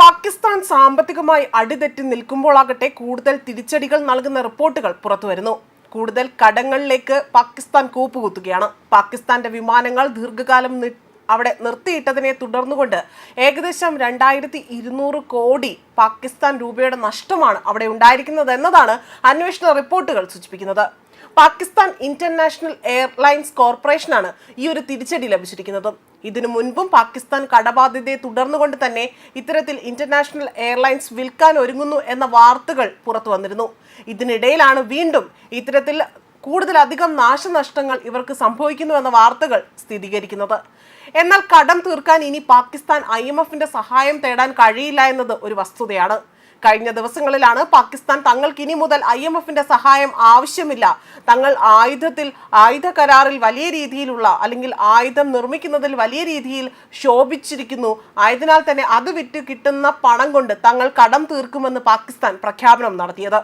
പാകിസ്ഥാൻ സാമ്പത്തികമായി അടിതെറ്റി നിൽക്കുമ്പോഴാകട്ടെ കൂടുതൽ തിരിച്ചടികൾ നൽകുന്ന റിപ്പോർട്ടുകൾ പുറത്തുവരുന്നു. കൂടുതൽ കടങ്ങളിലേക്ക് പാകിസ്ഥാൻ കൂപ്പുകുത്തുകയാണ്. പാകിസ്ഥാന്റെ വിമാനങ്ങൾ ദീർഘകാലം അവിടെ നിർത്തിയിട്ടതിനെ തുടർന്നുകൊണ്ട് ഏകദേശം 2200 കോടി പാകിസ്ഥാൻ രൂപയുടെ നഷ്ടമാണ് അവിടെ ഉണ്ടായിരിക്കുന്നത് എന്നതാണ് അന്വേഷണ റിപ്പോർട്ടുകൾ സൂചിപ്പിക്കുന്നത്. പാകിസ്ഥാൻ ഇന്റർനാഷണൽ എയർലൈൻസ് കോർപ്പറേഷനാണ് ഈ ഒരു തിരിച്ചടി ലഭിച്ചിരിക്കുന്നത്. ഇതിനു മുൻപും പാകിസ്ഥാൻ കടബാധ്യതയെ തുടർന്നുകൊണ്ട് തന്നെ ഇത്തരത്തിൽ ഇന്റർനാഷണൽ എയർലൈൻസ് വിൽക്കാൻ ഒരുങ്ങുന്നു എന്ന വാർത്തകൾ പുറത്തു വന്നിരുന്നു. ഇതിനിടയിലാണ് വീണ്ടും ഇത്തരത്തിൽ കൂടുതലധികം നാശനഷ്ടങ്ങൾ ഇവർക്ക് സംഭവിക്കുന്നു എന്ന വാർത്തകൾ സ്ഥിരീകരിക്കുന്നത്. എന്നാൽ കടം തീർക്കാൻ ഇനി പാകിസ്ഥാൻ IMFന്റെ സഹായം തേടാൻ കഴിയില്ല എന്നത് ഒരു വസ്തുതയാണ്. കഴിഞ്ഞ ദിവസങ്ങളിലാണ് പാകിസ്ഥാൻ തങ്ങൾക്ക് ഇനി മുതൽ IMFന്റെ സഹായം ആവശ്യമില്ല, തങ്ങൾ ആയുധ കരാറിൽ വലിയ രീതിയിലുള്ള അല്ലെങ്കിൽ ആയുധം നിർമ്മിക്കുന്നതിൽ വലിയ രീതിയിൽ ശോഭിച്ചിരിക്കുന്നു, ആയതിനാൽ തന്നെ അത് വിറ്റ് കിട്ടുന്ന പണം കൊണ്ട് തങ്ങൾ കടം തീർക്കുമെന്ന് പാകിസ്ഥാൻ പ്രഖ്യാപനം നടത്തിയത്.